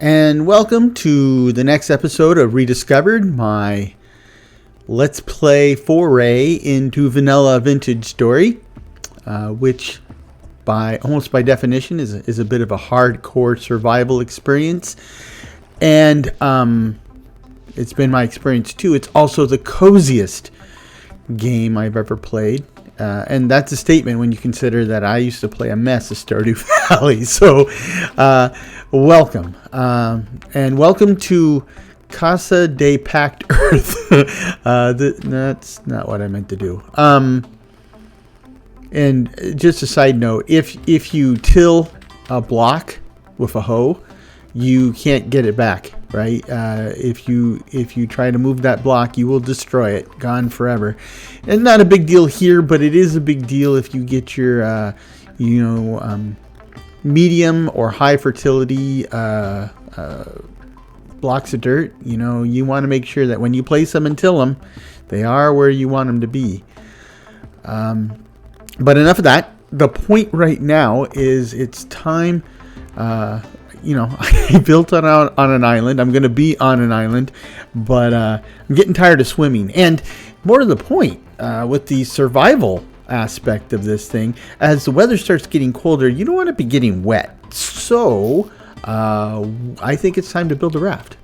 And welcome to the next episode of Rediscovered, my Let's Play foray into vanilla vintage story, which almost by definition is a bit of a hardcore survival experience. And it's been my experience too. It's also the coziest game I've ever played. And that's a statement when you consider that I used to play a mess of Stardew Valley. So, welcome. And welcome to Casa de Packed Earth. That's not what I meant to do. And just a side note, if you till a block with a hoe, you can't get it back, right? If you try to move that block, you will destroy it, gone forever. And not a big deal here, but it is a big deal if you get your, medium or high fertility blocks of dirt. You want to make sure that when you place them and till them, they are where you want them to be. But enough of that. The point right now is it's time. I built on an island. I'm going to be on an island, but I'm getting tired of swimming. And more to the point, with the survival aspect of this thing, as the weather starts getting colder, you don't want to be getting wet. So I think it's time to build a raft.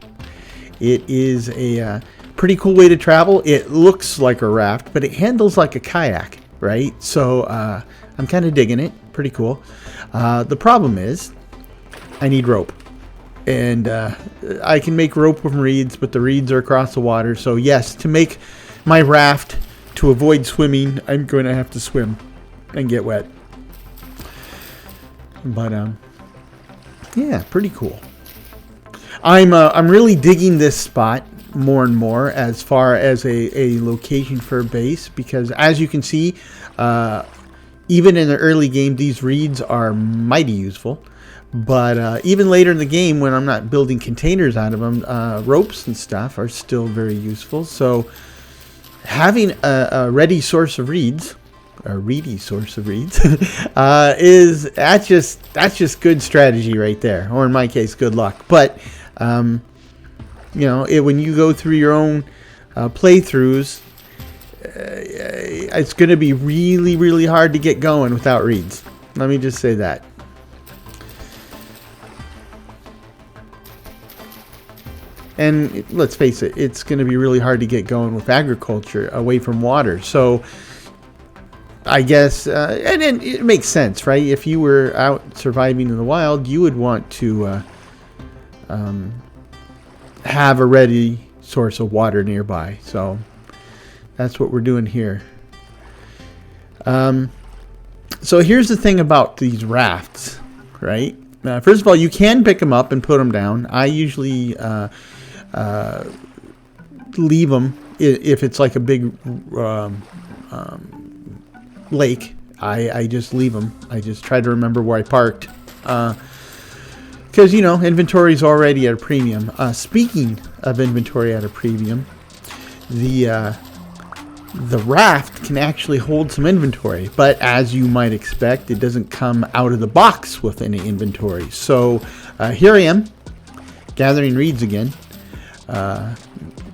It is a pretty cool way to travel. It looks like a raft, but it handles like a kayak, right? So I'm kind of digging it. Pretty cool. The problem is I need rope. And I can make rope from reeds, but the reeds are across the water. So yes, to make my raft, to avoid swimming, I'm going to have to swim and get wet. But yeah, pretty cool. I'm really digging this spot more and more as far as a location for a base, because as you can see, even in the early game, these reeds are mighty useful. But even later in the game, when I'm not building containers out of them, ropes and stuff are still very useful. So having a ready source of reeds, is that's just good strategy right there, or in my case, good luck. But when you go through your own playthroughs, it's going to be really, really hard to get going without reeds. Let me just say that. And let's face it, it's going to be really hard to get going with agriculture away from water. So I guess, and it makes sense, right? If you were out surviving in the wild, you would want to have a ready source of water nearby. So that's what we're doing here. So here's the thing about these rafts, right? First of all, you can pick them up and put them down. I usually leave them if it's like a big lake. I just leave them. I just try to remember where I parked, because inventory is already at a premium. Speaking of inventory at a premium, the raft can actually hold some inventory, but as you might expect, it doesn't come out of the box with any inventory. So here I am, gathering reeds again,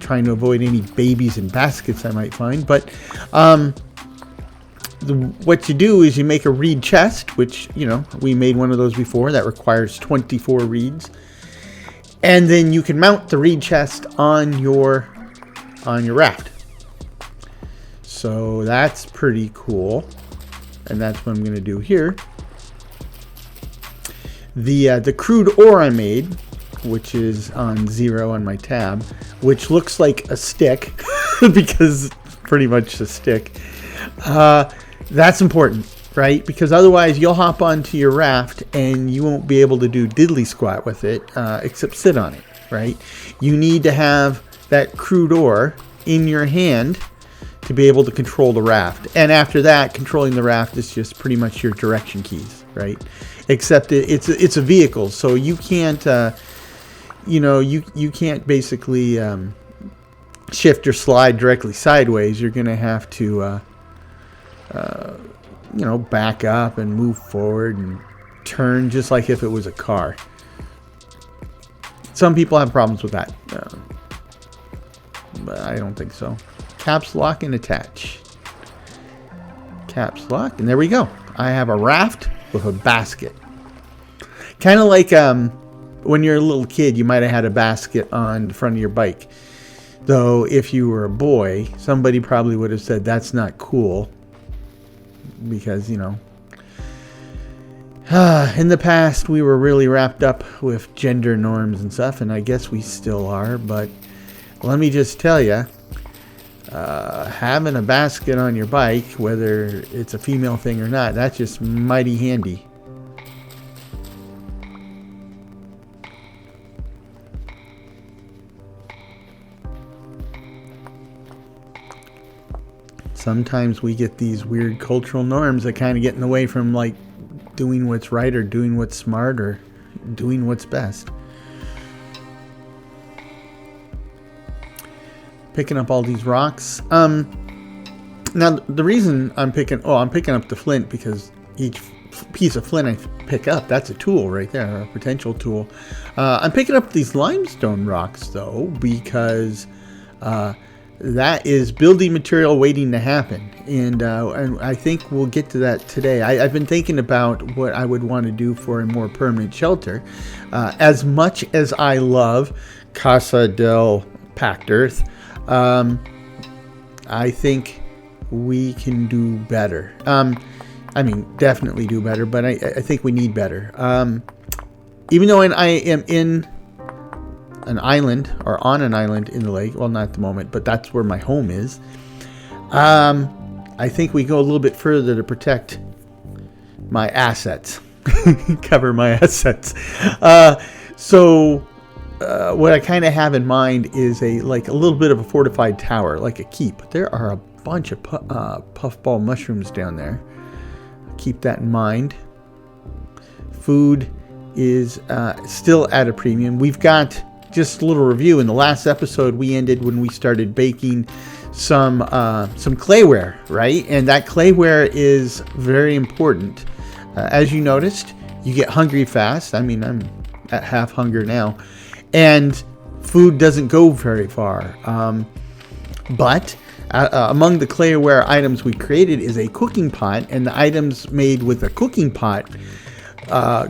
trying to avoid any babies in baskets I might find. But what you do is you make a reed chest, which we made one of those before that requires 24 reeds, and then you can mount the reed chest on your raft. So that's pretty cool, and that's what I'm going to do here. The crude ore I made, which is on 0 on my tab, which looks like a stick because it's pretty much a stick. That's important, right? Because otherwise you'll hop onto your raft and you won't be able to do diddly squat with it, except sit on it, right? You need to have that crude ore in your hand to be able to control the raft. And after that, controlling the raft is just pretty much your direction keys, right? Except it's a vehicle, so you can't you can't basically shift or slide directly sideways. You're going to have to back up and move forward and turn just like if it was a car. Some people have problems with that, but I don't think so. Caps lock and attach. Caps lock, and there we go. I have a raft with a basket. Kind of like when you're a little kid, you might have had a basket on the front of your bike. Though if you were a boy, somebody probably would have said that's not cool. Because, you know, in the past we were really wrapped up with gender norms and stuff, and I guess we still are, but let me just tell you, having a basket on your bike, whether it's a female thing or not, that's just mighty handy. Sometimes we get these weird cultural norms that kind of get in the way from like doing what's right or doing what's smart or doing what's best. Picking up all these rocks. Now the reason I'm picking up the flint because each piece of flint I pick up, that's a tool right there, a potential tool. I'm picking up these limestone rocks though because that is building material waiting to happen, and I think we'll get to that today. I've been thinking about what I would want to do for a more permanent shelter. As much as I love Casa del Packed Earth, I think we can do better. I mean, definitely do better, but I think we need better. Even though I am in an island or on an island in the lake, well, not at the moment, but that's where my home is. I think we go a little bit further to protect my assets, cover my assets. So what I kind of have in mind is a little bit of a fortified tower, like a keep. There are a bunch of puffball mushrooms down there. Keep that in mind. Food is still at a premium. We've got just a little review. In the last episode, we ended when we started baking some clayware, right? And that clayware is very important. As you noticed, you get hungry fast. I mean, I'm at half hunger now. And food doesn't go very far. But among the clayware items we created is a cooking pot, and the items made with a cooking pot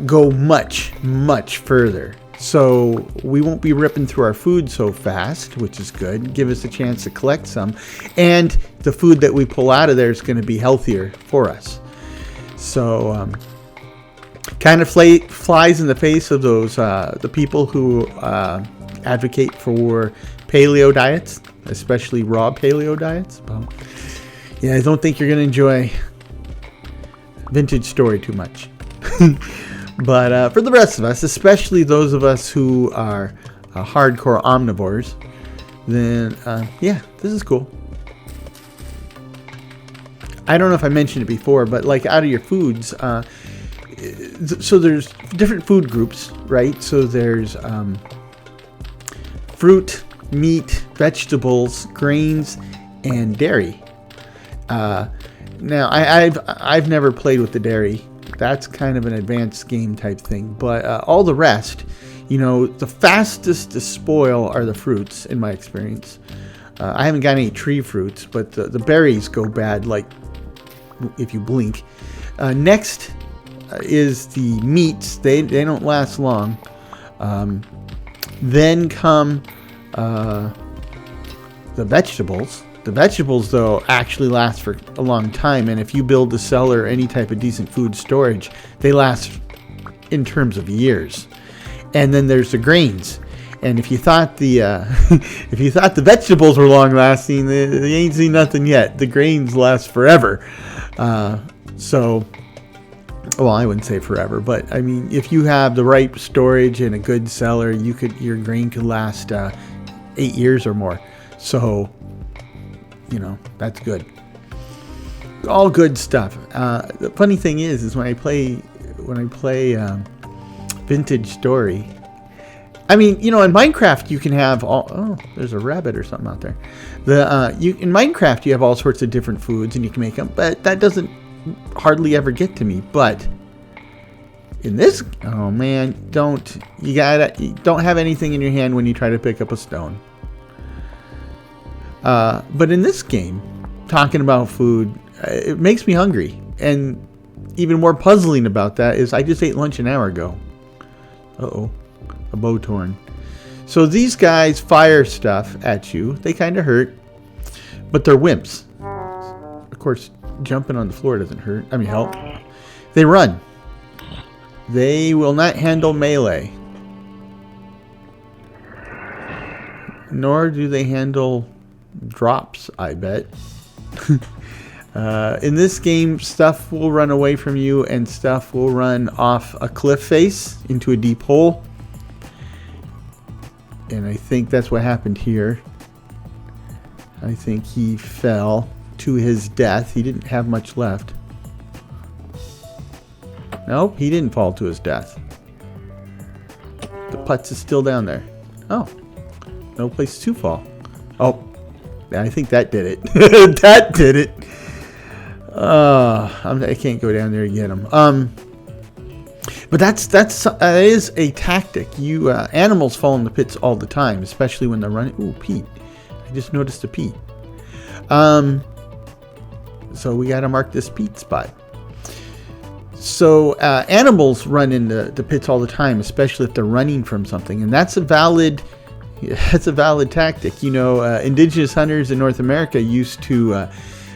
go much, much further. So we won't be ripping through our food so fast, which is good. Give us a chance to collect some. And the food that we pull out of there is going to be healthier for us. So kind of flies in the face of those the people who advocate for paleo diets, especially raw paleo diets. Yeah, I don't think you're going to enjoy Vintage Story too much. But for the rest of us, especially those of us who are hardcore omnivores, then yeah, this is cool. I don't know if I mentioned it before, but like out of your foods, so there's different food groups, right? So there's fruit, meat, vegetables, grains, and dairy. Now I've never played with the dairy. That's kind of an advanced game type thing. But all the rest, you know, the fastest to spoil are the fruits, in my experience. I haven't got any tree fruits, but the berries go bad, like, if you blink. Next is the meats. They don't last long. Then come the vegetables. The vegetables, though, actually last for a long time, and if you build a cellar or any type of decent food storage, they last in terms of years. And then there's the grains, and if you thought the vegetables were long lasting, they ain't seen nothing yet. The grains last forever. So, well, I wouldn't say forever, but I mean, if you have the right storage and a good cellar, your grain could last 8 years or more. So, you know, that's good. All good stuff. The funny thing is when I play Vintage Story, I mean, you know, in Minecraft you can have there's a rabbit or something out there. In Minecraft you have all sorts of different foods and you can make them, but that doesn't hardly ever get to me. But In this, oh man, you don't have anything in your hand when you try to pick up a stone. But in this game, talking about food, it makes me hungry. And even more puzzling about that is I just ate lunch an hour ago. Uh-oh, a bow torn. So these guys fire stuff at you. They kind of hurt, but they're wimps. Of course, jumping on the floor doesn't hurt. I mean, help. They run. They will not handle melee. Nor do they handle drops, I bet. In this game, stuff will run away from you and stuff will run off a cliff face into a deep hole. And I think that's what happened here. I think he fell to his death. He didn't have much left. Nope, he didn't fall to his death. The putz is still down there. Oh, no place to fall. Oh, I think that did it. That did it. I can't go down there and get him. But that is a tactic. Animals fall in the pits all the time, especially when they're running. Ooh, Pete. I just noticed a Pete. So we got to mark this Pete spot. So animals run into the pits all the time, especially if they're running from something, and that's a valid tactic. Indigenous hunters in North America used to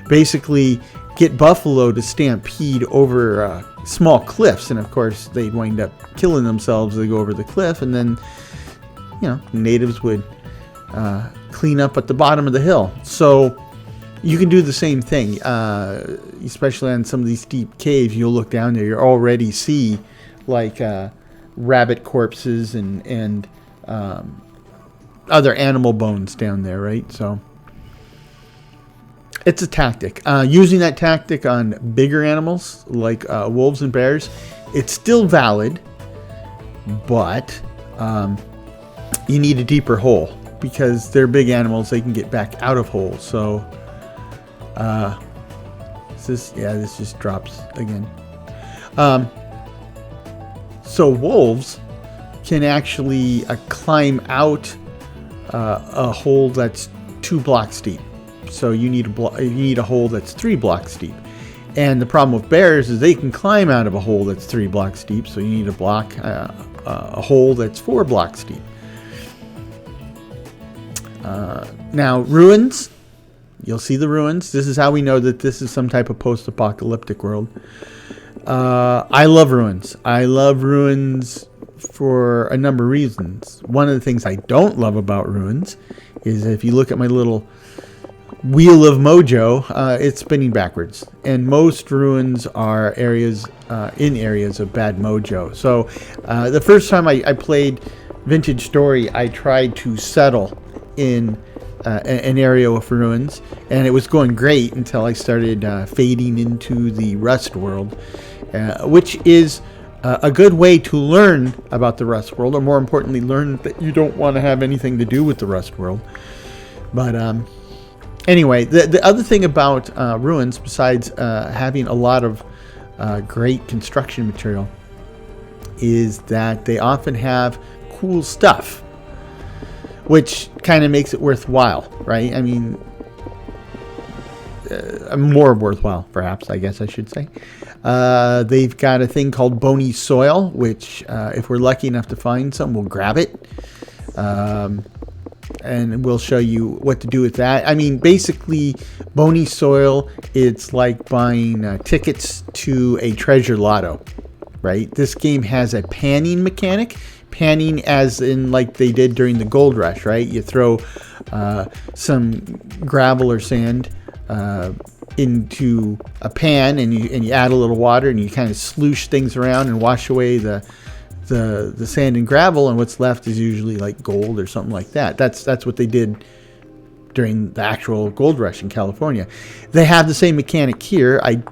basically get buffalo to stampede over small cliffs, and of course they'd wind up killing themselves as they go over the cliff, and then natives would clean up at the bottom of the hill. So you can do the same thing, especially on some of these deep caves. You'll look down there, you already see like rabbit corpses and other animal bones down there, right? So it's a tactic. Using that tactic on bigger animals like wolves and bears, it's still valid, but you need a deeper hole because they're big animals. They can get back out of holes. So this just drops again. So wolves can actually climb out a hole that's 2 blocks deep. So you need a hole that's 3 blocks deep. And the problem with bears is they can climb out of a hole that's 3 blocks deep. So you need a hole that's 4 blocks deep. Now ruins. You'll see the ruins. This is how we know that this is some type of post-apocalyptic world. I love ruins. I love ruins for a number of reasons. One of the things I don't love about ruins is if you look at my little wheel of mojo, it's spinning backwards. And most ruins are areas of bad mojo. So the first time I played Vintage Story, I tried to settle in an area with ruins, and it was going great until I started fading into the Rust world, which is a good way to learn about the Rust world, or more importantly, learn that you don't want to have anything to do with the Rust world. But anyway, the other thing about ruins, besides having a lot of great construction material, is that they often have cool stuff, which kind of makes it worthwhile, right? I mean, more worthwhile, perhaps, I guess I should say. They've got a thing called bony soil, which if we're lucky enough to find some, we'll grab it. And we'll show you what to do with that. I mean, basically, bony soil, it's like buying tickets to a treasure lotto, right? This game has a panning mechanic. Panning as in like they did during the gold rush, right? You throw some gravel or sand into a pan and you add a little water and you kind of sloosh things around and wash away the sand and gravel, and what's left is usually like gold or something like that. That's what they did during the actual gold rush in California. They have the same mechanic here. I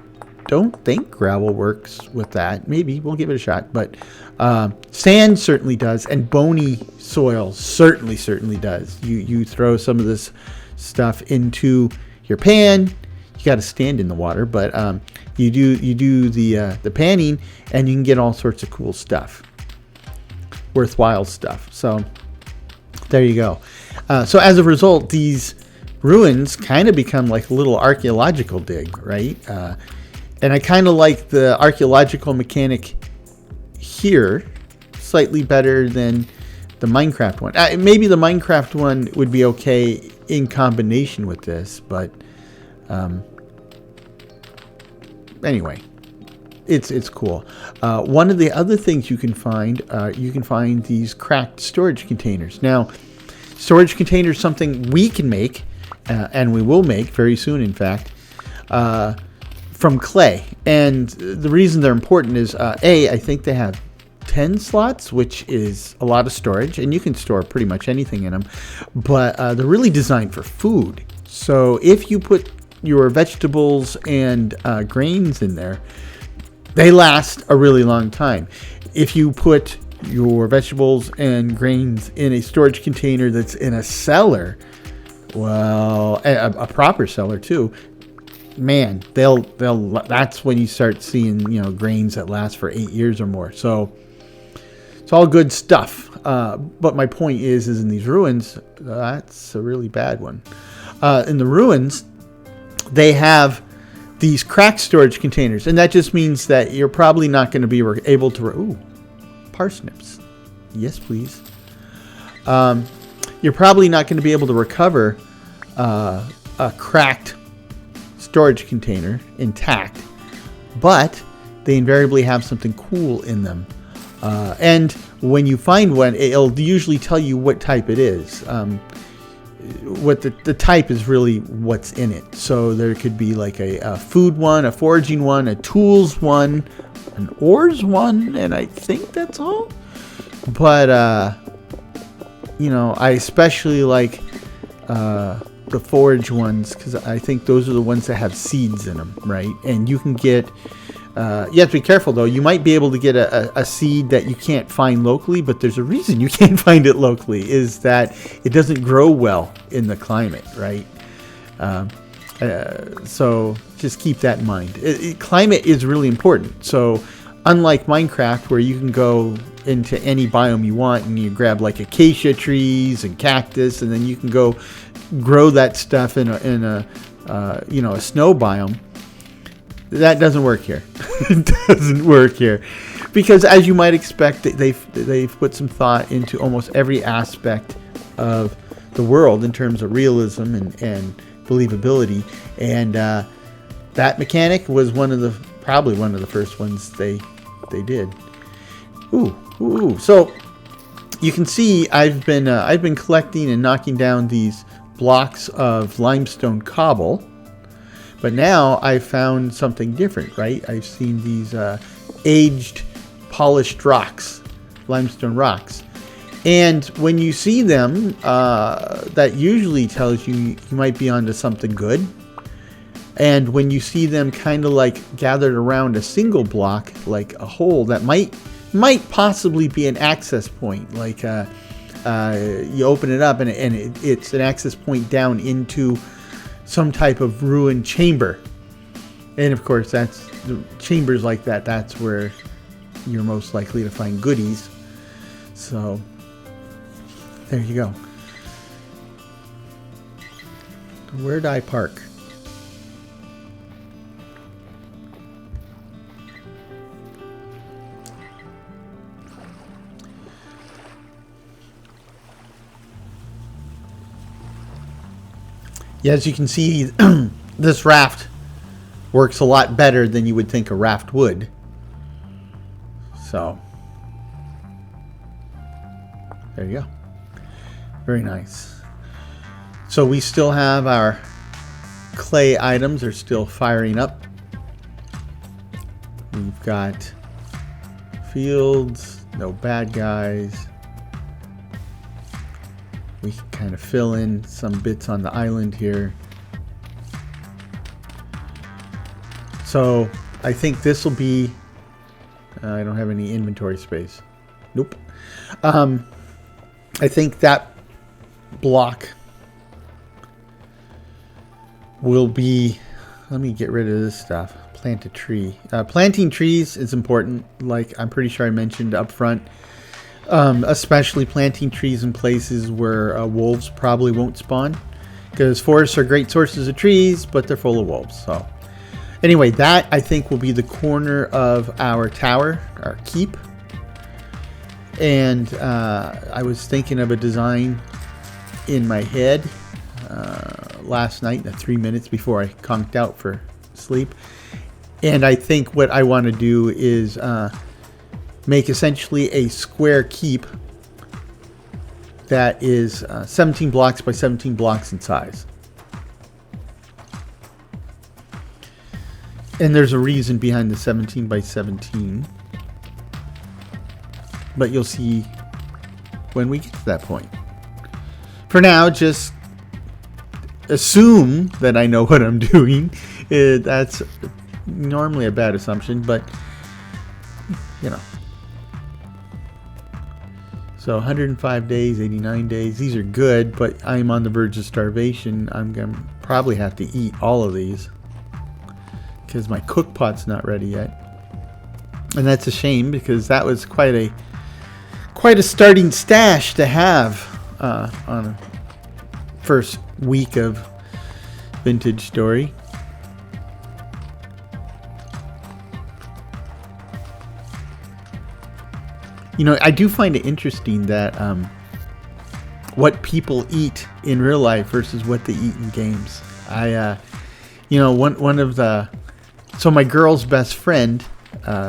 don't think gravel works with that. Maybe we'll give it a shot, but sand certainly does, and bony soil certainly does. You throw some of this stuff into your pan, you You got to stand in the water, but you do the panning, and you can get all sorts of cool stuff, worthwhile stuff. So there you go. So as a result, these ruins kind of become like a little archaeological dig, right? And I kind of like the archaeological mechanic here slightly better than the Minecraft one. Maybe the Minecraft one would be okay in combination with this, but anyway, it's cool. One of the other things you can find these cracked storage containers. Now, storage containers, something we can make, and we will make very soon, in fact, from clay. And the reason they're important is, I think they have 10 slots, which is a lot of storage, and you can store pretty much anything in them, but they're really designed for food. So if you put your vegetables and grains in there, they last a really long time. If you put your vegetables and grains in a storage container that's in a cellar, well, a proper cellar too, man, they'll that's when you start seeing, grains that last for 8 years or more. So it's all good stuff. But my point is in these ruins, that's a really bad one. In the ruins, they have these cracked storage containers, and that just means that you're probably not going to be able to. Parsnips, yes, please. You're probably not going to be able to recover a cracked storage container intact, but they invariably have something cool in them. And when you find one, it'll usually tell you what type it is. What the type is really what's in it. So there could be like a food one, a foraging one, a tools one, an ores one, and I think that's all. But I especially like the forage ones, because I think those are the ones that have seeds in them, right? And you can get you have to be careful, though. You might be able to get a seed that you can't find locally, but there's a reason you can't find it locally, is that it doesn't grow well in the climate, right? So just keep that in mind. Climate is really important. So unlike Minecraft, where you can go into any biome you want and you grab like acacia trees and cactus, and then you can go grow that stuff in a snow biome, that doesn't work here. It doesn't work here, because as you might expect, they've put some thought into almost every aspect of the world in terms of realism and believability, and that mechanic was probably one of the first ones they did. Ooh! So you can see I've been collecting and knocking down these blocks of limestone cobble. But now I've found something different, right? I've seen these aged, polished rocks, limestone rocks. And when you see them, that usually tells you you might be onto something good. And when you see them kind of like gathered around a single block, like a hole that might possibly be an access point, like you open it up and it's an access point down into some type of ruined chamber. And of course, that's the chambers like that. That's where you're most likely to find goodies. So there you go. Where'd I park? Yeah, as you can see, this raft works a lot better than you would think a raft would. So, there you go. Very nice. So we still have our clay items are still firing up. We've got fields, no bad guys. We can kind of fill in some bits on the island here. So I think this will be, I don't have any inventory space. Nope. I think that block will be let me get rid of this stuff. Plant a tree. Planting trees is important, like I'm pretty sure I mentioned up front. Especially planting trees in places where wolves probably won't spawn, because forests are great sources of trees, but they're full of wolves. So anyway, that I think will be the corner of our tower, our keep. And I was thinking of a design in my head last night, 3 minutes before I conked out for sleep. And I think what I want to do is make essentially a square keep that is 17 blocks by 17 blocks in size. And there's a reason behind the 17 by 17. But you'll see when we get to that point. For now, just assume that I know what I'm doing. That's normally a bad assumption, but you know. So 105 days, 89 days, these are good, but I'm on the verge of starvation. I'm going to probably have to eat all of these because my cook pot's not ready yet. And that's a shame, because that was quite a starting stash to have on a first week of Vintage Story. You know, I do find it interesting that what people eat in real life versus what they eat in games. So my girl's best friend,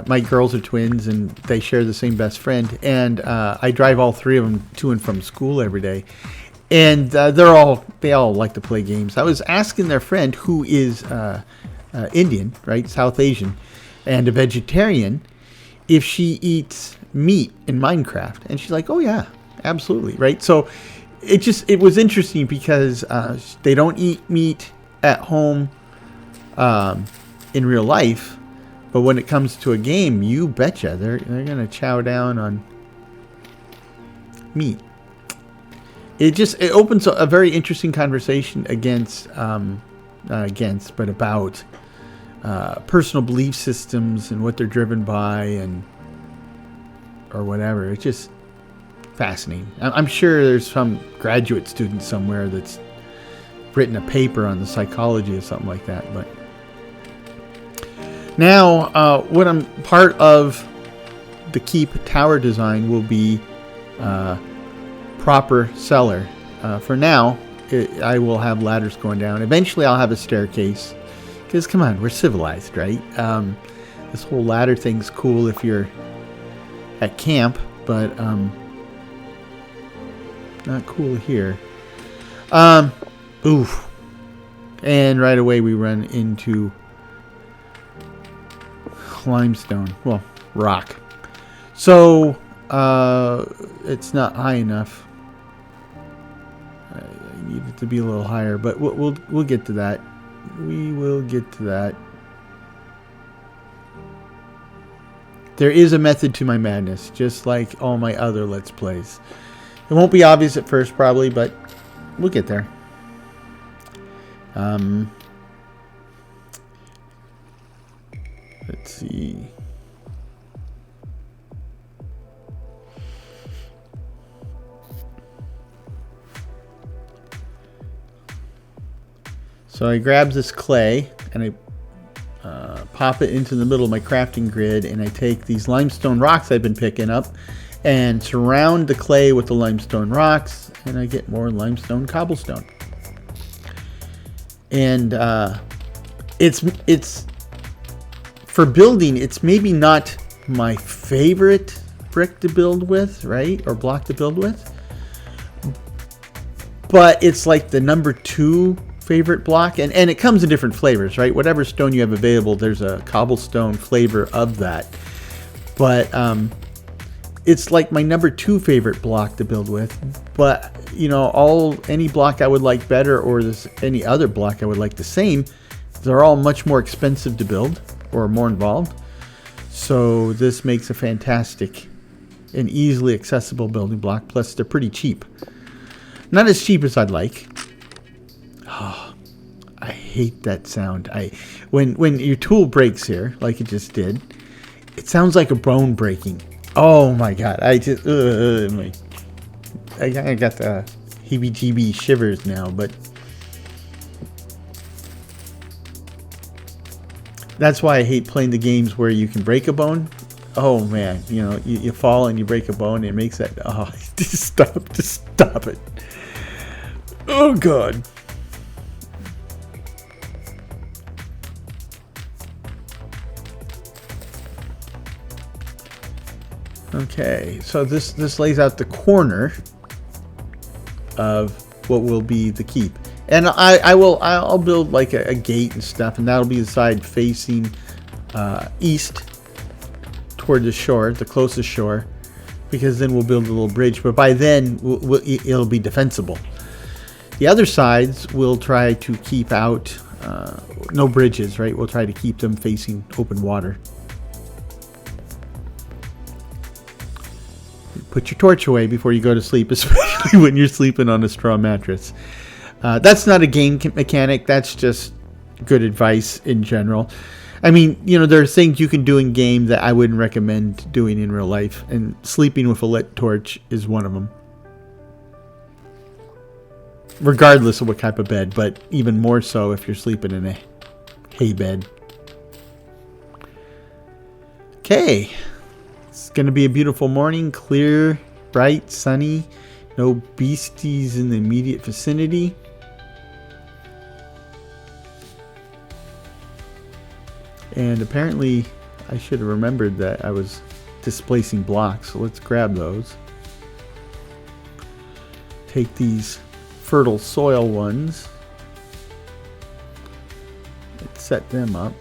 my girls are twins and they share the same best friend, and I drive all three of them to and from school every day, and they all like to play games. I was asking their friend, who is Indian, right, South Asian, and a vegetarian, if she eats meat in Minecraft, and she's like, oh yeah, absolutely, right? So it was interesting because they don't eat meat at home in real life, but when it comes to a game, you betcha they're gonna chow down on meat. It opens a very interesting conversation about personal belief systems and what they're driven by, or whatever. It's just fascinating. I'm sure there's some graduate student somewhere that's written a paper on the psychology of something like that. But now, what I'm part of the keep tower design will be proper cellar. For now, I will have ladders going down. Eventually, I'll have a staircase. Because, come on, we're civilized, right? This whole ladder thing's cool if you're at camp, but not cool here. Oof. And right away we run into limestone. Well, rock. So, it's not high enough. I need it to be a little higher, but we'll get to that. We will get to that. There is a method to my madness, just like all my other Let's Plays. It won't be obvious at first, probably, but we'll get there. Let's see. So I grab this clay and I pop it into the middle of my crafting grid, and I take these limestone rocks I've been picking up and surround the clay with the limestone rocks, and I get more limestone cobblestone. And it's for building, it's maybe not my favorite brick to build with, right, or block to build with, but it's like the number 2 favorite block, and it comes in different flavors, right? Whatever stone you have available, there's a cobblestone flavor of that. But it's like my number 2 favorite block to build with. But you know, any block I would like better, or any other block I would like the same, they're all much more expensive to build or more involved. So this makes a fantastic and easily accessible building block. Plus, they're pretty cheap. Not as cheap as I'd like. Oh, I hate that sound. When your tool breaks here, like it just did, it sounds like a bone breaking. Oh my god! I got the heebie-jeebie shivers now, but that's why I hate playing the games where you can break a bone. Oh man, you fall and you break a bone and it makes that. Oh, just stop it. Oh god. Okay, so this lays out the corner of what will be the keep, and I'll build like a gate and stuff, and that'll be the side facing east toward the shore, the closest shore, because then we'll build a little bridge. But by then it'll be defensible. The other sides we'll try to keep out no bridges, right? We'll try to keep them facing open water. Put your torch away before you go to sleep, especially when you're sleeping on a straw mattress. That's not a game mechanic. That's just good advice in general. I mean, there are things you can do in game that I wouldn't recommend doing in real life, and sleeping with a lit torch is one of them. Regardless of what type of bed, but even more so if you're sleeping in a hay bed. Okay. It's going to be a beautiful morning, clear, bright, sunny, no beasties in the immediate vicinity. And apparently I should have remembered that I was displacing blocks, so let's grab those. Take these fertile soil ones. Let's set them up.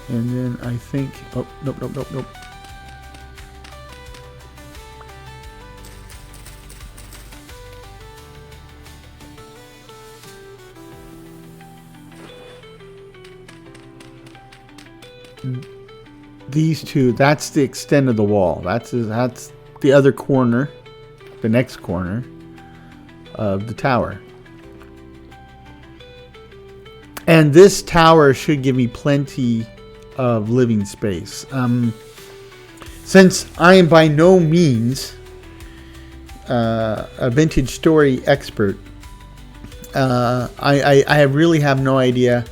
And then I think, oh, nope. These two, that's the extent of the wall. That's the other corner, the next corner of the tower. And this tower should give me plenty of living space. Since I am by no means a vintage story expert, I really have no idea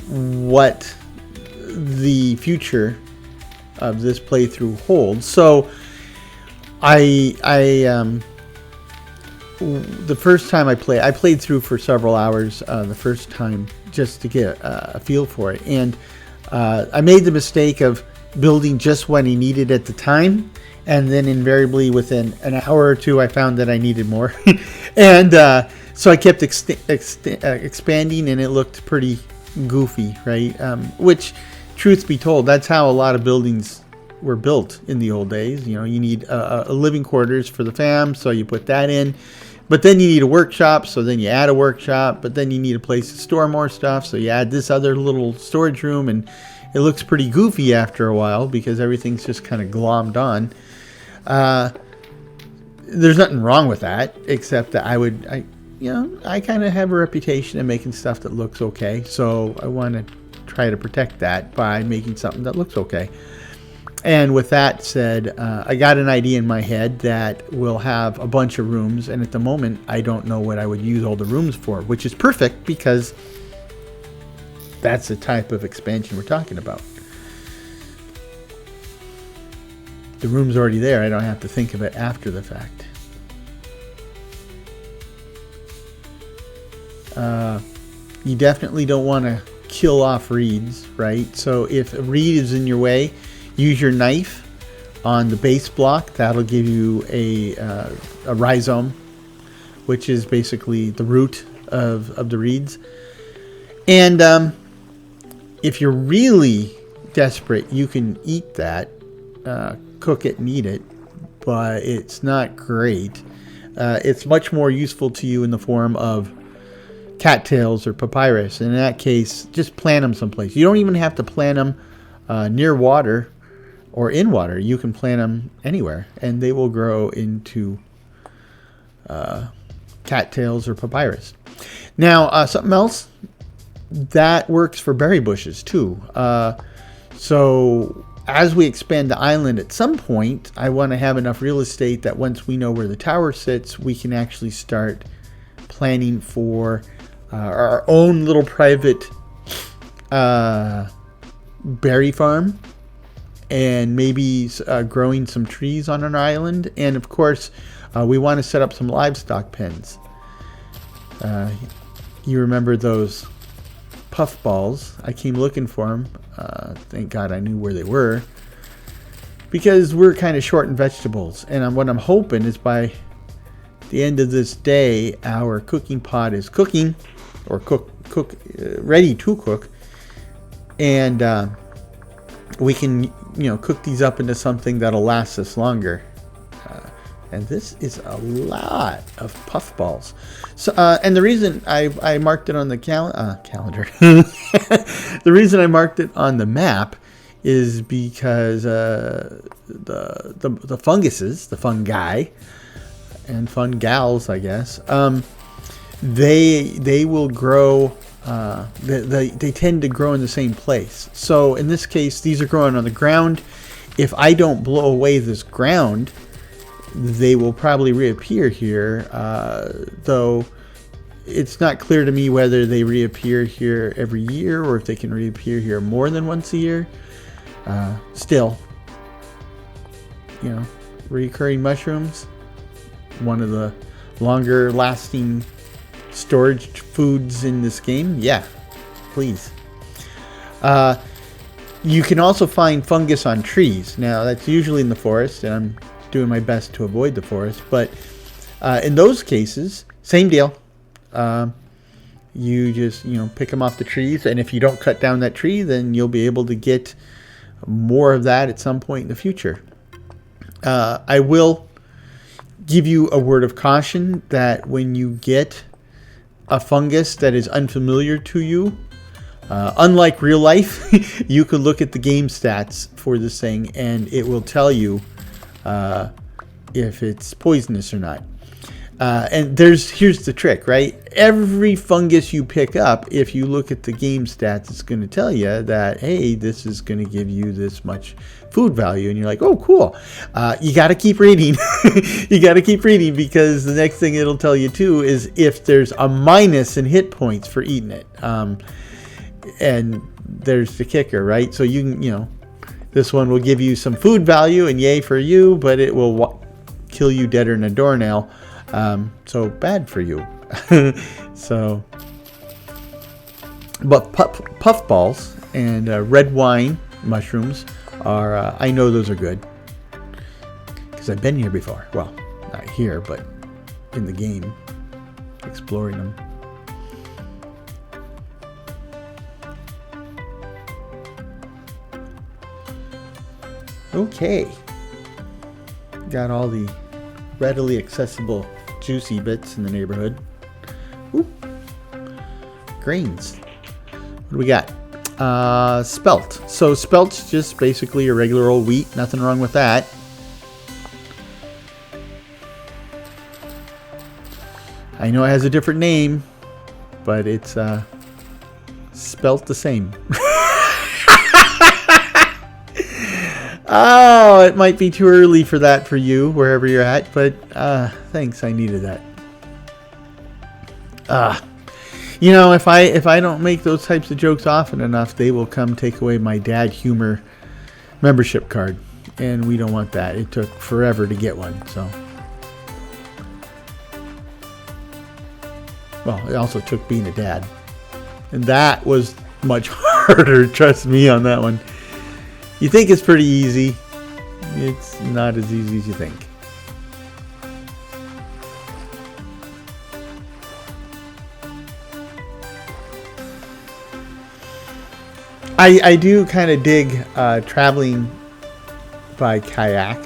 what the future of this playthrough holds. So the first time I played through for several hours the first time just to get a feel for it, and I made the mistake of building just what I needed at the time, and then invariably within an hour or two I found that I needed more. And so I kept expanding, and it looked pretty goofy, right? Which, truth be told, that's how a lot of buildings were built in the old days. You need a living quarters for the fam, so you put that in. But then you need a workshop, so then you add a workshop. But then you need a place to store more stuff, so you add this other little storage room, and it looks pretty goofy after a while because everything's just kind of glommed on. There's nothing wrong with that, except that I kind of have a reputation of making stuff that looks okay, so I want to try to protect that by making something that looks okay. And with that said, I got an idea in my head that will have a bunch of rooms, and at the moment I don't know what I would use all the rooms for, which is perfect because that's the type of expansion we're talking about. The room's already there, I don't have to think of it after the fact. You definitely don't want to kill off reeds, right? So if a reed is in your way, use your knife on the base block. That'll give you a rhizome, which is basically the root of the reeds. And if you're really desperate, you can eat that, cook it and eat it, but it's not great. It's much more useful to you in the form of cattails or papyrus. And in that case, just plant them someplace. You don't even have to plant them near water or in water. You can plant them anywhere, and they will grow into cattails or papyrus. Now, something else that works for berry bushes too. So as we expand the island at some point, I want to have enough real estate that once we know where the tower sits, we can actually start planning for our own little private berry farm, and maybe growing some trees on an island. And of course, we want to set up some livestock pens. You remember those puffballs? I came looking for them. Thank God I knew where they were, because we're kind of short in vegetables. And what I'm hoping is by the end of this day, our cooking pot is cooking, or ready to cook, and we can cook these up into something that'll last us longer. And this is a lot of puffballs. So, and the reason I marked it on the calendar, the reason I marked it on the map is because the funguses, the fungi, and fungals, I guess, they will grow. They tend to grow in the same place. So in this case, these are growing on the ground. If I don't blow away this ground, they will probably reappear here, though it's not clear to me whether they reappear here every year or if they can reappear here more than once a year. Still, recurring mushrooms, one of the longer lasting storage foods in this game. Yeah, please. You can also find fungus on trees. Now, that's usually in the forest, and I'm doing my best to avoid the forest, but in those cases, same deal. You just pick them off the trees, and if you don't cut down that tree, then you'll be able to get more of that at some point in the future. I will give you a word of caution that when you get a fungus that is unfamiliar to you, unlike real life, you could look at the game stats for this thing and it will tell you if it's poisonous or not. And here's the trick, right? Every fungus you pick up, if you look at the game stats, it's going to tell you that, hey, this is going to give you this much food value. And you're like, oh, cool. You got to keep reading. You got to keep reading, because the next thing it'll tell you, too, is if there's a minus in hit points for eating it. And there's the kicker, right? So you can, this one will give you some food value, and yay for you, but it will kill you deader than a doornail. So bad for you. So, but puffballs and red wine mushrooms are, I know those are good, because I've been here before. Well, not here, but in the game, exploring them. Okay, got all the readily accessible juicy bits in the neighborhood. Ooh. Grains. What do we got? Spelt. So spelt's just basically a regular old wheat. Nothing wrong with that. I know it has a different name, but it's spelt the same. Oh, it might be too early for that for you, wherever you're at, but thanks, I needed that. If I don't make those types of jokes often enough, they will come take away my Dad Humor membership card, and we don't want that. It took forever to get one, so. Well, it also took being a dad, and that was much harder, trust me on that one. You think it's pretty easy. It's not as easy as you think. I do kind of dig traveling by kayak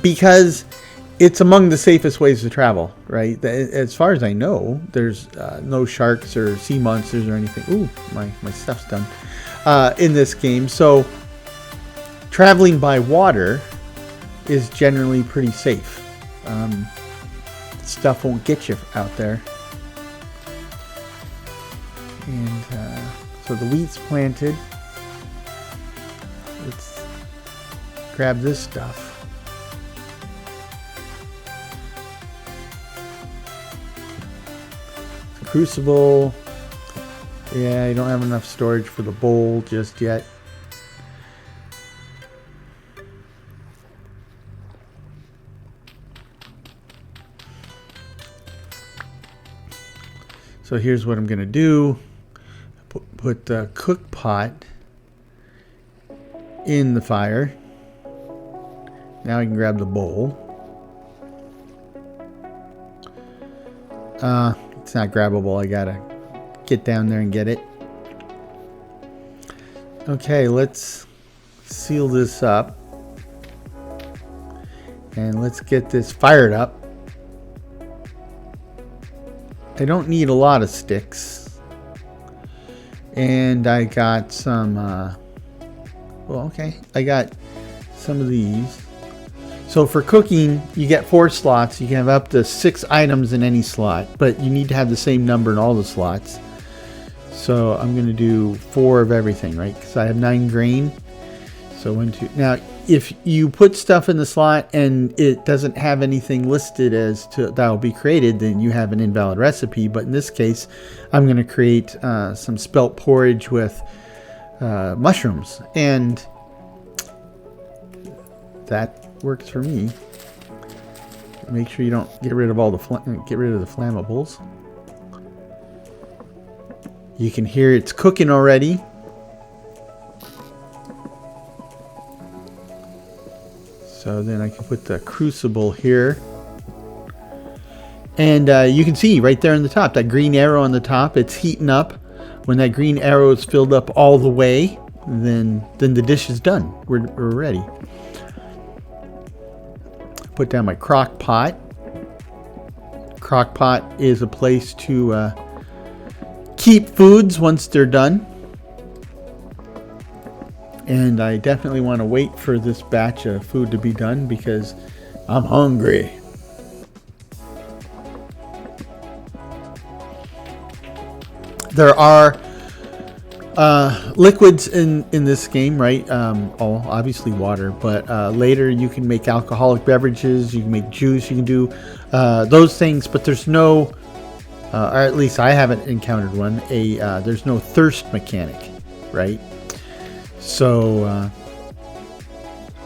because it's among the safest ways to travel, right? As far as I know, there's no sharks or sea monsters or anything. Ooh, my stuff's done in this game. So traveling by water is generally pretty safe. Stuff won't get you out there. And so the wheat's planted. Let's grab this stuff. The crucible. Yeah, I don't have enough storage for the bowl just yet. So here's what I'm going to do. Put the cook pot in the fire. Now I can grab the bowl. It's not grabbable. I gotta get down there and get it. Okay, let's seal this up. And let's get this fired up. I don't need a lot of sticks. And I got some, well, okay. I got some of these. So for cooking, you get 4 slots. You can have up to 6 items in any slot, but you need to have the same number in all the slots. So I'm going to do 4 of everything, right? Because I have 9 grain. So 1, 2. Now, if you put stuff in the slot and it doesn't have anything listed as to that will be created, then you have an invalid recipe. But in this case, I'm going to create some spelt porridge with mushrooms, and that works for me. Make sure you don't get rid of all the flammables. You can hear it's cooking already. So then I can put the crucible here. And you can see right there on the top, that green arrow on the top, it's heating up. When that green arrow is filled up all the way, then the dish is done. We're ready. Put down my crock pot. Crock pot is a place to keep foods once they're done. And I definitely want to wait for this batch of food to be done because I'm hungry. There are liquids in this game, right? Obviously water, but later you can make alcoholic beverages, you can make juice, you can do those things, but there's no, or at least I haven't encountered one, there's no thirst mechanic, right? So,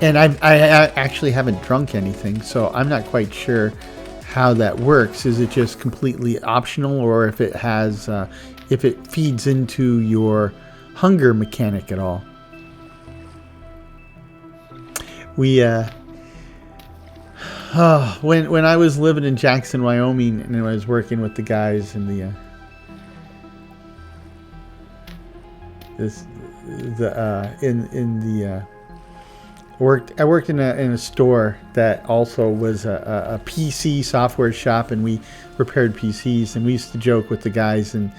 and I actually haven't drunk anything, so I'm not quite sure how that works. Is it just completely optional, or if it has, if it feeds into your hunger mechanic at all? We, when I was living in Jackson, Wyoming, and I was working with the guys in the, I worked in a store that also was a PC software shop, and we repaired PCs, and we used to joke with the guys and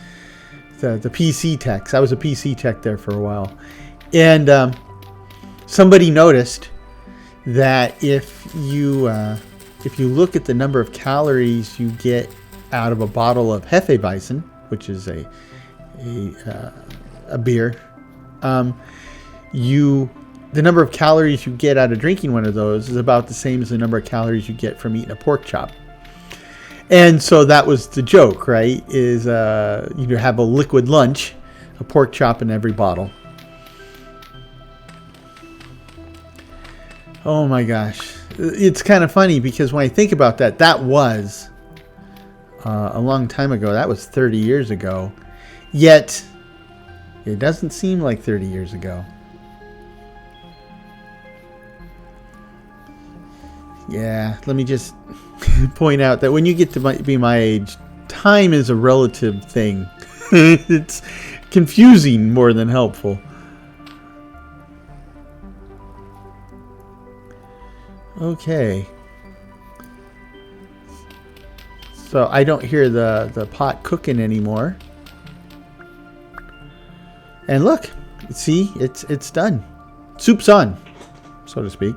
the PC techs. I was a PC tech there for a while, and somebody noticed that if you look at the number of calories you get out of a bottle of Hefeweizen, which is a beer, the number of calories you get out of drinking one of those is about the same as the number of calories you get from eating a pork chop. And so that was the joke, right? Is you have a liquid lunch, a pork chop in every bottle. Oh my gosh. It's kind of funny because when I think about that, that was a long time ago. That was 30 years ago. Yet it doesn't seem like 30 years ago. Yeah, let me just point out that when you get to be my age, time is a relative thing. It's confusing more than helpful. Okay. So I don't hear the pot cooking anymore. And look, see, it's done. Soup's on, so to speak.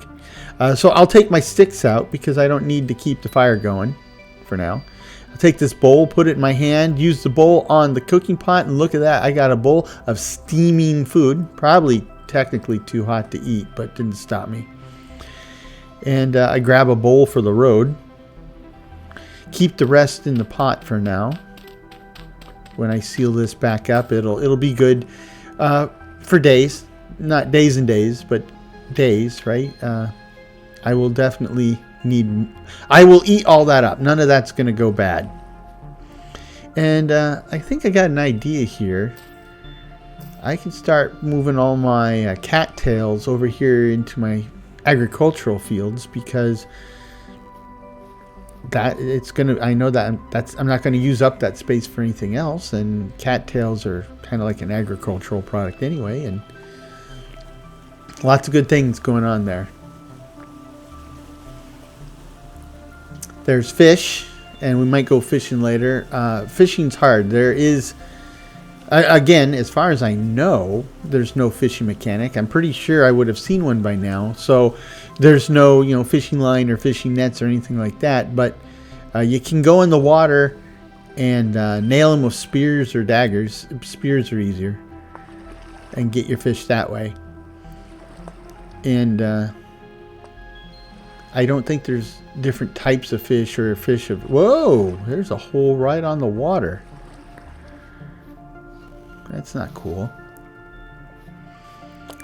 So I'll take my sticks out because I don't need to keep the fire going for now. I'll take this bowl, put it in my hand, use the bowl on the cooking pot, and look at that. I got a bowl of steaming food. Probably technically too hot to eat, but didn't stop me. And I grab a bowl for the road. Keep the rest in the pot for now. When I seal this back up, it'll be good for days. Not days and days, but days, right? I will definitely I will eat all that up. None of that's going to go bad. And I think I got an idea here. I can start moving all my cattails over here into my agricultural fields because I know that I'm not going to use up that space for anything else, and cattails are kind of like an agricultural product anyway, and lots of good things going on there. There's fish, and we might go fishing later. Fishing's hard. There is, again, as far as I know, there's no fishing mechanic. I'm pretty sure I would have seen one by now. So there's no, fishing line or fishing nets or anything like that. But you can go in the water and nail them with spears or daggers. Spears are easier, and get your fish that way. And I don't think there's different types of fish or fish of... Whoa! There's a hole right on the water. That's not cool.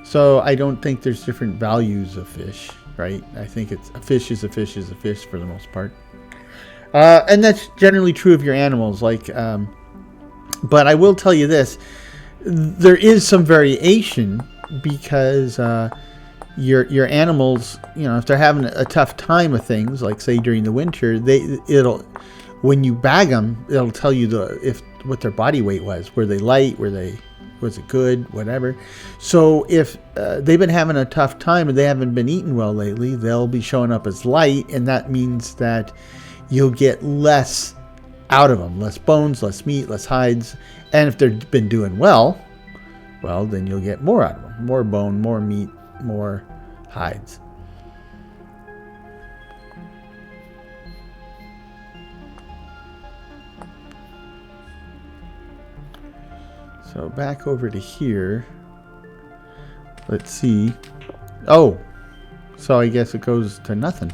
So I don't think there's different values of fish, right? I think it's a fish is a fish is a fish for the most part. And that's generally true of your animals. But I will tell you this. There is some variation because... Your animals, if they're having a tough time with things, like say during the winter, when you bag them, it'll tell you what their body weight was. Were they light? Was it good? Whatever. So if they've been having a tough time and they haven't been eating well lately, they'll be showing up as light, and that means that you'll get less out of them, less bones, less meat, less hides. And if they've been doing well, then you'll get more out of them, more bone, more meat, more hides. So back over to here. Let's see. Oh, so I guess it goes to nothing.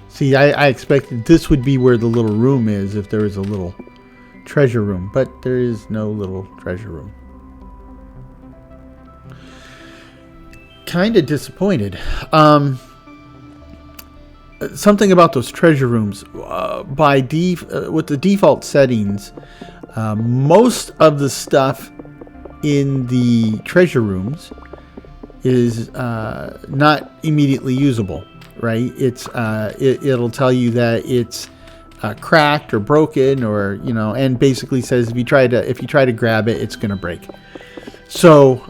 See, I expected this would be where the little room is if there was a little treasure room, but there is no little treasure room. Kind of disappointed. Something about those treasure rooms. With the default settings, most of the stuff in the treasure rooms is not immediately usable. Right? It'll tell you that it's cracked or broken, or and basically says if you try to grab it, it's gonna break. So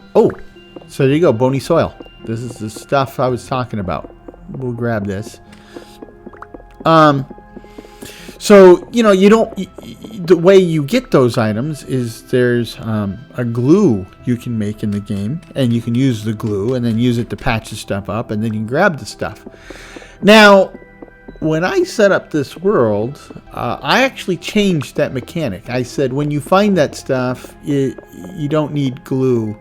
there you go, bony soil. This is the stuff I was talking about. We'll grab this. So, you don't... The way you get those items is there's a glue you can make in the game, and you can use the glue and then use it to patch the stuff up, and then you can grab the stuff. Now, when I set up this world, I actually changed that mechanic. I said when you find that stuff, you don't need glue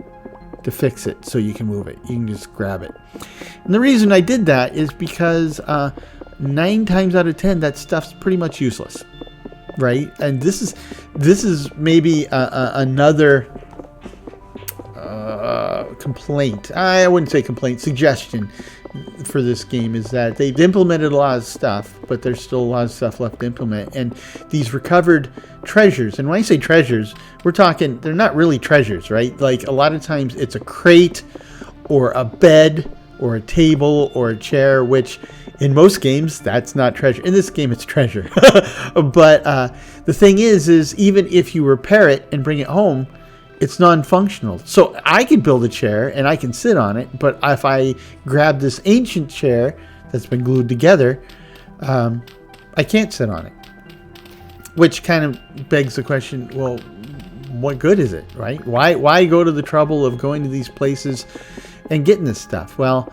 to fix it so you can move it. You can just grab it. And the reason I did that is because 9 times out of 10 that stuff's pretty much useless, right? And this is maybe another complaint. I wouldn't say complaint, suggestion for this game is that they've implemented a lot of stuff, but there's still a lot of stuff left to implement. And these recovered treasures, and when I say treasures, we're talking, they're not really treasures, right? Like a lot of times it's a crate or a bed or a table or a chair, which in most games, that's not treasure. In this game, it's treasure. But the thing is even if you repair it and bring it home, it's non-functional. So I can build a chair and I can sit on it, but if I grab this ancient chair that's been glued together, I can't sit on it. which kind of begs the question, well, what good is it, right? Why go to the trouble of going to these places and getting this stuff? Well,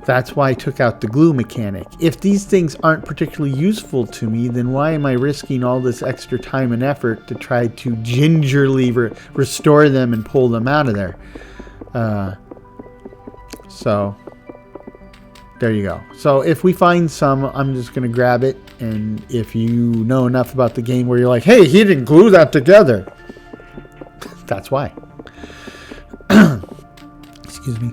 that's why I took out the glue mechanic. If these things aren't particularly useful to me, then why am I risking all this extra time and effort to try to gingerly restore them and pull them out of there? So there you go. So if we find some, I'm just going to grab it. And if you know enough about the game where you're like, hey, he didn't glue that together, that's why. Excuse me.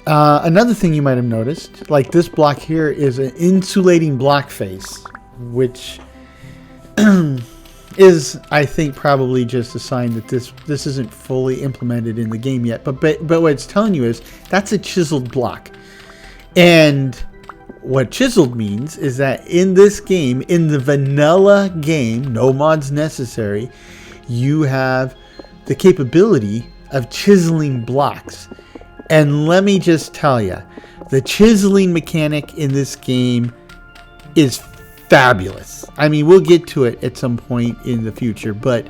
Another thing you might have noticed, like this block here is an insulating block face, which is, I think, probably just a sign that this isn't fully implemented in the game yet. But what it's telling you is that's a chiseled block. And what chiseled means is that in this game, in the vanilla game, no mods necessary, you have the capability of chiseling blocks. And let me just tell you, the chiseling mechanic in this game is fabulous. I mean, we'll get to it at some point in the future, but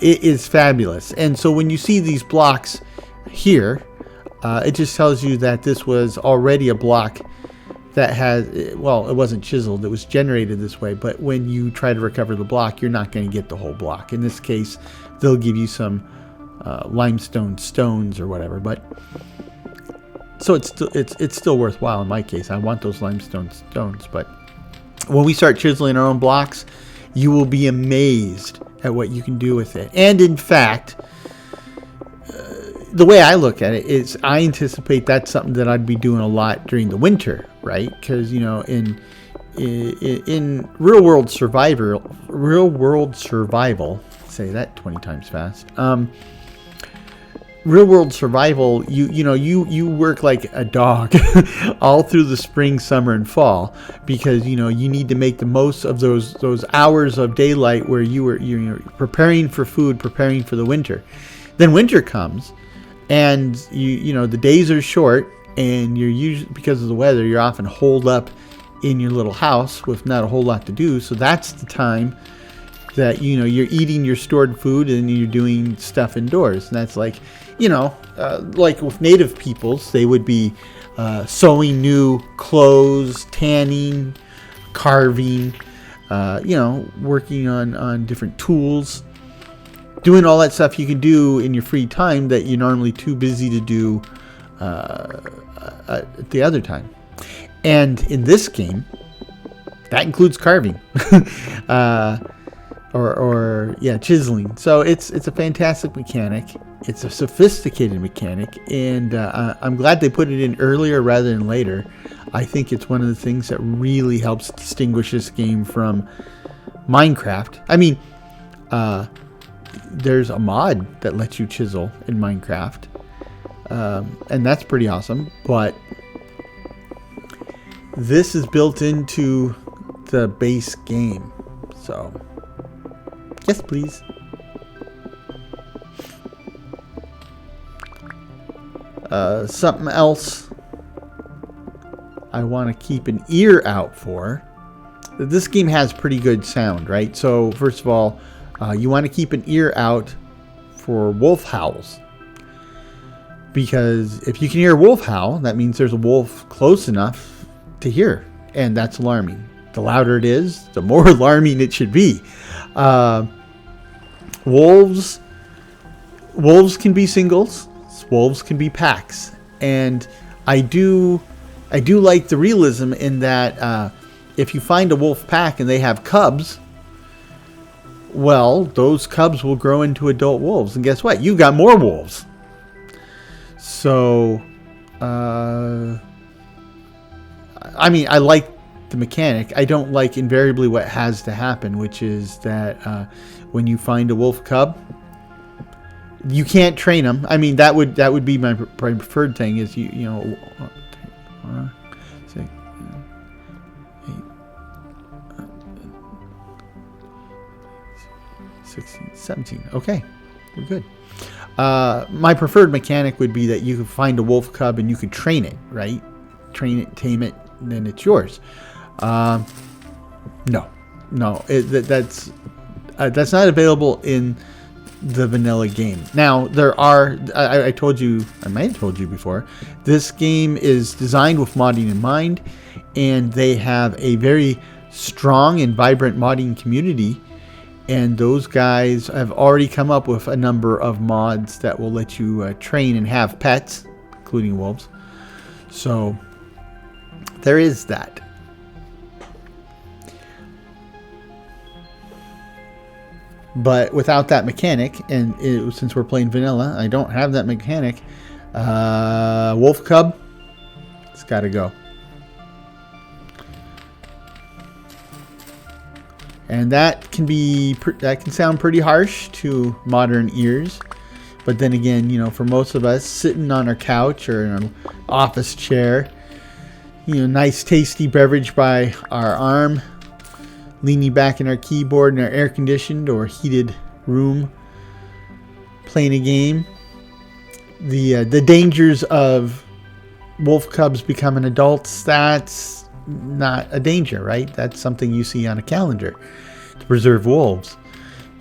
it is fabulous. And so when you see these blocks here, it just tells you that this was already a block that has, well, it wasn't chiseled, it was generated this way, but when you try to recover the block, you're not going to get the whole block. In this case, they'll give you some limestone stones or whatever, but so it's still worthwhile in my case. I want those limestone stones, but when we start chiseling our own blocks, you will be amazed at what you can do with it. And in fact, the way I look at it is I anticipate that's something that I'd be doing a lot during the winter, right? Because, you know, in real world survival, say that 20 times fast. Real world survival, you work like a dog all through the spring, summer, and fall, because you need to make the most of those hours of daylight where you're preparing for food, preparing for the winter. Then winter comes, and the days are short, and you're usually, because of the weather, you're often holed up in your little house with not a whole lot to do. So that's the time that you're eating your stored food and you're doing stuff indoors. And that's like like with native peoples, they would be sewing new clothes, tanning, carving, working on different tools, doing all that stuff you can do in your free time that you're normally too busy to do at the other time. And in this game, that includes carving. Or chiseling. So it's a fantastic mechanic. It's a sophisticated mechanic, and I'm glad they put it in earlier rather than later. I think it's one of the things that really helps distinguish this game from Minecraft. I mean, there's a mod that lets you chisel in Minecraft, and that's pretty awesome. But this is built into the base game, so. Yes, please. Something else I want to keep an ear out for. This game has pretty good sound, right? So first of all, you want to keep an ear out for wolf howls. Because if you can hear a wolf howl, that means there's a wolf close enough to hear. And that's alarming. The louder it is, the more alarming it should be. Wolves can be singles. Wolves can be packs, and I do like the realism in that if you find a wolf pack and they have cubs, well, those cubs will grow into adult wolves, and guess what? You got more wolves. So, I mean, I like the mechanic. I don't like invariably what has to happen, which is that when you find a wolf cub, you can't train them. I mean, that would be my preferred thing. Is you 6, 8, 16, 17. Okay, we're good. My preferred mechanic would be that you could find a wolf cub and you could train it, right? Train it, tame it, and then it's yours. No, that's not available in the vanilla game. Now, there are, I told you, I might have told you before, this game is designed with modding in mind, and they have a very strong and vibrant modding community, and those guys have already come up with a number of mods that will let you train and have pets, including wolves. So, there is that. But without that mechanic, and since we're playing vanilla, I don't have that mechanic. Wolf Cub, it's got to go. And that can sound pretty harsh to modern ears. But then again, for most of us, sitting on our couch or in an office chair, nice tasty beverage by our arm, leaning back in our keyboard in our air-conditioned or heated room, playing a game. The dangers of wolf cubs becoming adults, that's not a danger, right? That's something you see on a calendar to preserve wolves.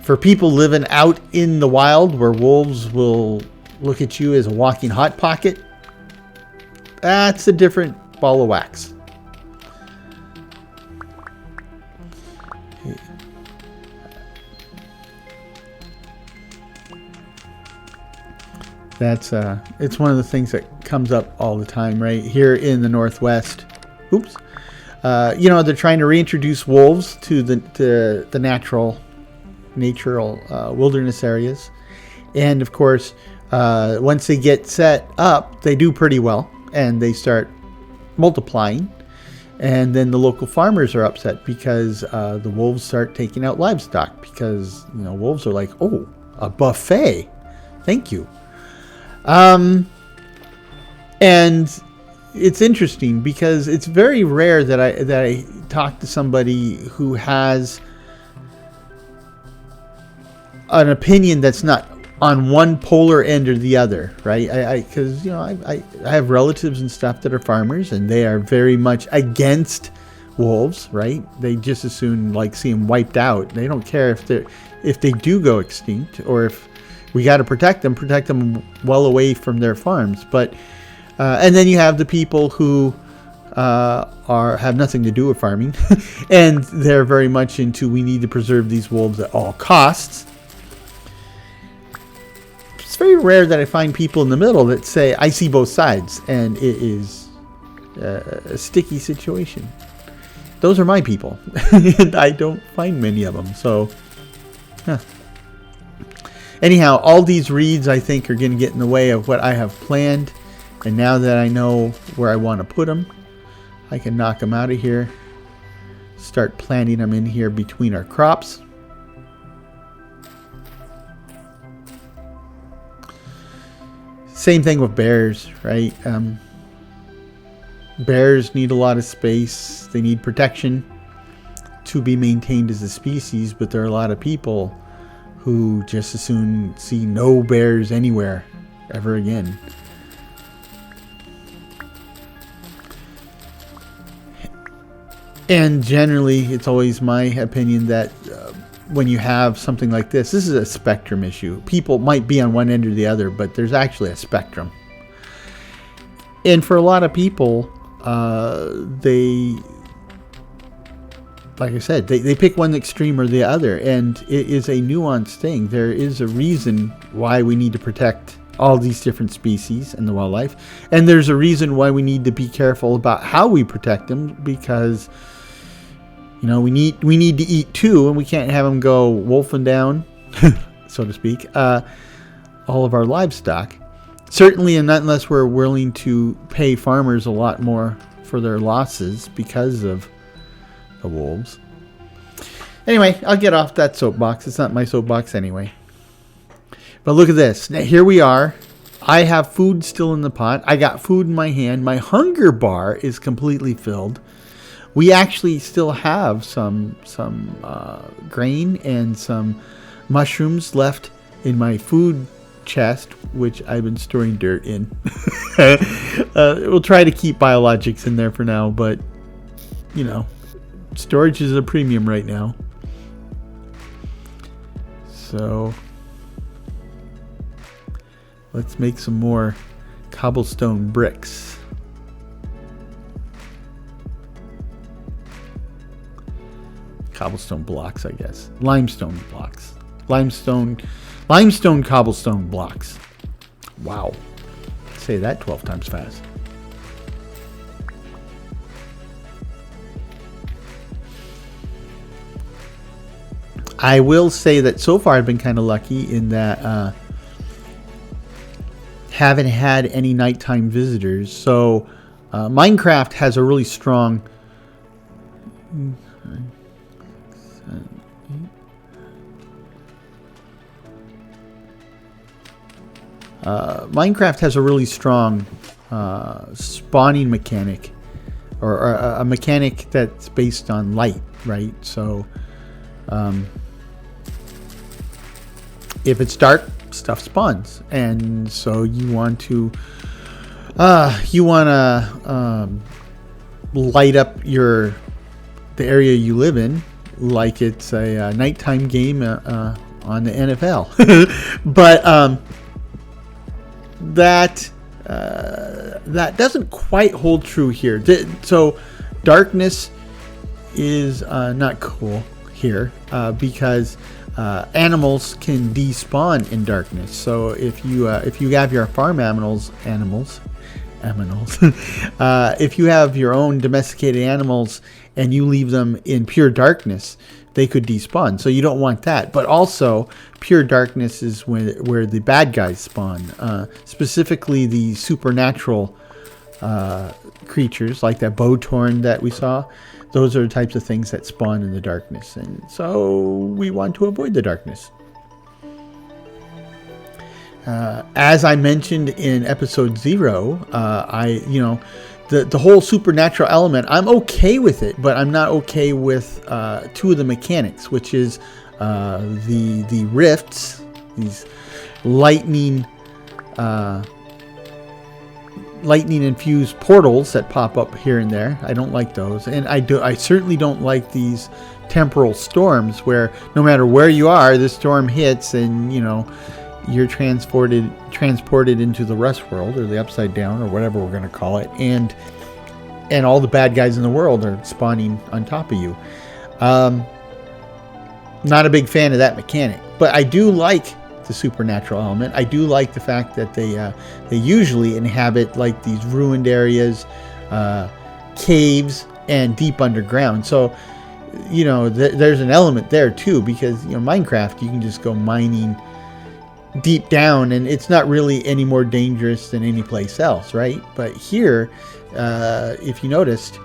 For people living out in the wild where wolves will look at you as a walking hot pocket, that's a different ball of wax. It's one of the things that comes up all the time, right? Here in the Northwest. Oops. They're trying to reintroduce wolves to the natural wilderness areas. And of course, once they get set up, they do pretty well and they start multiplying. And then the local farmers are upset because the wolves start taking out livestock because, wolves are like, oh, a buffet. Thank you. And it's interesting because it's very rare that I talk to somebody who has an opinion that's not on one polar end or the other, right? Because I have relatives and stuff that are farmers, and they are very much against wolves, right? They just as soon see them wiped out. They don't care if they do go extinct, or if we got to protect them well away from their farms. But and then you have the people who have nothing to do with farming, and they're very much into, we need to preserve these wolves at all costs. It's very rare that I find people in the middle that say, I see both sides, and it is a sticky situation. Those are my people, and I don't find many of them. So, anyhow, all these reads, I think, are going to get in the way of what I have planned. And now that I know where I want to put them, I can knock them out of here. Start planting them in here between our crops. Same thing with bears, right? Bears need a lot of space. They need protection to be maintained as a species, but there are a lot of people who just as soon see no bears anywhere ever again. And generally, it's always my opinion that when you have something like this is a spectrum issue. People might be on one end or the other, but there's actually a spectrum. And for a lot of people, like I said, they pick one extreme or the other, and it is a nuanced thing. There is a reason why we need to protect all these different species and the wildlife, and there's a reason why we need to be careful about how we protect them, because we need to eat too, and we can't have them go wolfing down, so to speak, all of our livestock. Certainly, and not unless we're willing to pay farmers a lot more for their losses because of the wolves. Anyway, I'll get off that soapbox. It's not my soapbox anyway. But look at this. Now, here we are. I have food still in the pot. I got food in my hand. My hunger bar is completely filled. We actually still have some grain and some mushrooms left in my food chest, which I've been storing dirt in. We'll try to keep biologics in there for now, but storage is a premium right now. So let's make some more cobblestone bricks. Cobblestone blocks, I guess. Limestone blocks. Limestone cobblestone blocks. Wow. Say that 12 times fast. I will say that so far I've been kind of lucky in that haven't had any nighttime visitors. So Minecraft has a really strong spawning mechanic, or a mechanic that's based on light, right? So if it's dark, stuff spawns, and so you want to light up the area you live in like it's a nighttime game on the NFL. But that doesn't quite hold true here. So darkness is not cool here because animals can despawn in darkness. So if you have your farm animals, if you have your own domesticated animals and you leave them in pure darkness, they could despawn. So you don't want that. But also, pure darkness is where the bad guys spawn. Specifically, the supernatural creatures like that bowtorn that we saw. Those are the types of things that spawn in the darkness, and so we want to avoid the darkness. As I mentioned in episode 0, the whole supernatural element, I'm okay with it, but I'm not okay with two of the mechanics, which is the rifts, these lightning infused portals that pop up here and there. I don't like those, and I certainly don't like these temporal storms where no matter where you are, the storm hits and you're transported into the rust world, or the upside down, or whatever we're going to call it, and all the bad guys in the world are spawning on top of you. Not a big fan of that mechanic, but I do like the supernatural element. I do like the fact that they usually inhabit like these ruined areas, caves, and deep underground. So there's an element there too, because Minecraft, you can just go mining deep down and it's not really any more dangerous than any place else, right? But here, if you noticed,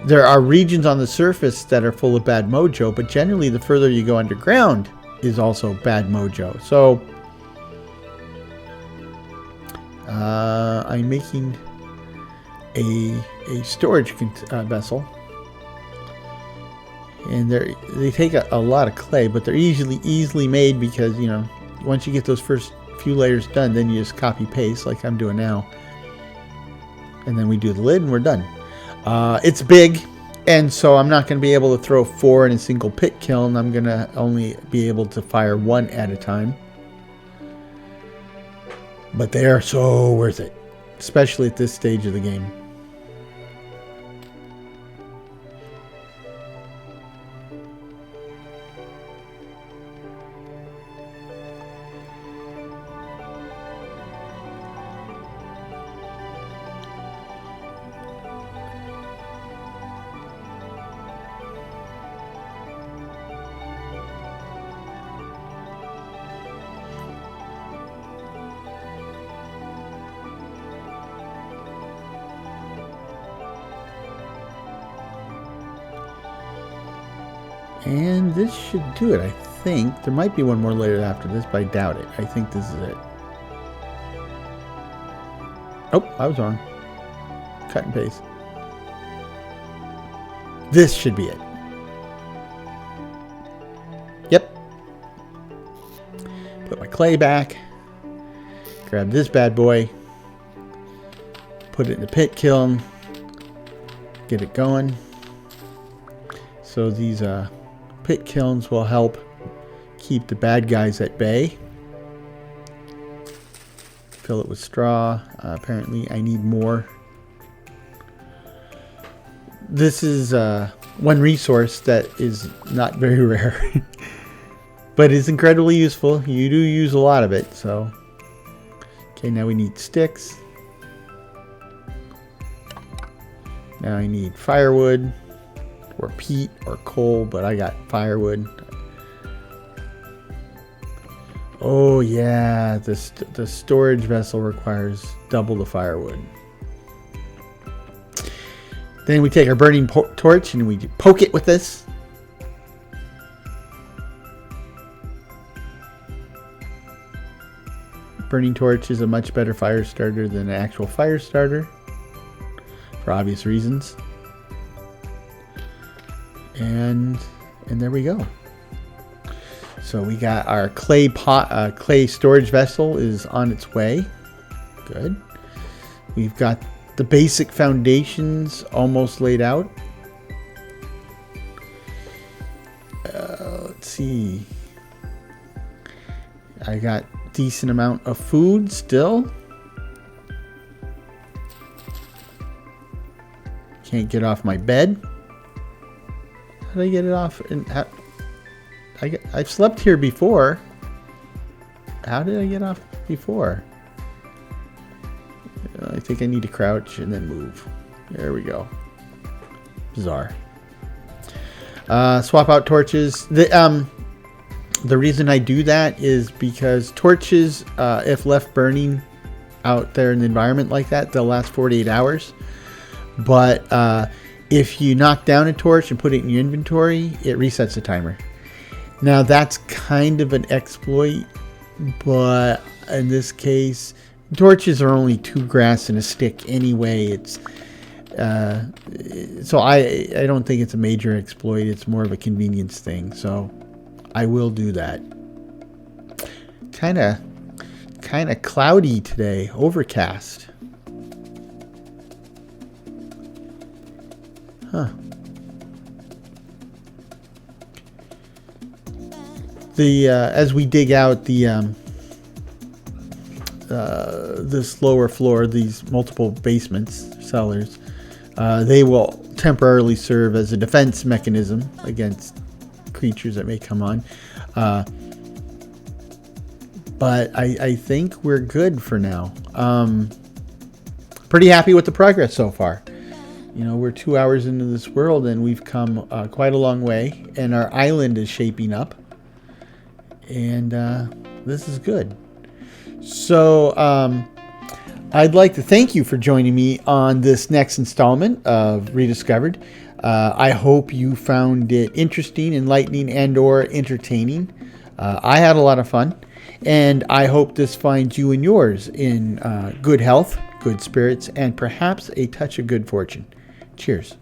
there are regions on the surface that are full of bad mojo, but generally the further you go underground is also bad mojo. So I'm making a storage vessel, and they take a lot of clay, but they're easily made because once you get those first few layers done, then you just copy paste like I'm doing now, and then we do the lid and we're done. It's big, and so I'm not going to be able to throw 4 in a single pit kiln. I'm going to only be able to fire 1 at a time. But they are so worth it, especially at this stage of the game. And this should do it, I think. There might be one more layer after this, but I doubt it. I think this is it. Oh, I was wrong. Cut and paste. This should be it. Yep. Put my clay back. Grab this bad boy. Put it in the pit kiln. Get it going. So these pit kilns will help keep the bad guys at bay. Fill it with straw. Apparently I need more. This is one resource that is not very rare, but is incredibly useful. You do use a lot of it, so. Okay, now we need sticks. Now I need firewood, or peat, or coal, but I got firewood. Oh yeah, the storage vessel requires double the firewood. Then we take our burning torch and we poke it with this. Burning torch is a much better fire starter than an actual fire starter, for obvious reasons. And there we go. So we got our clay pot, clay storage vessel is on its way. Good. We've got the basic foundations almost laid out. Let's see. I got decent amount of food still. Can't get off my bed. How did I get it off? I've slept here before. How did I get off before? I think I need to crouch and then move. There we go. Bizarre. Swap out torches. The reason I do that is because torches, if left burning out there in the environment like that, they'll last 48 hours. But if you knock down a torch and put it in your inventory, it resets the timer. Now that's kind of an exploit, but in this case, torches are only 2 grass and a stick anyway. It's so I don't think it's a major exploit. It's more of a convenience thing. So I will do that. Kind of cloudy today, overcast. Huh. As we dig out this lower floor, these multiple basements, cellars, they will temporarily serve as a defense mechanism against creatures that may come on. But I think we're good for now. Pretty happy with the progress so far. You know, we're 2 hours into this world and we've come quite a long way, and our island is shaping up. And this is good. So I'd like to thank you for joining me on this next installment of Rediscovered. I hope you found it interesting, enlightening, and or entertaining. I had a lot of fun, and I hope this finds you and yours in good health, good spirits, and perhaps a touch of good fortune. Cheers.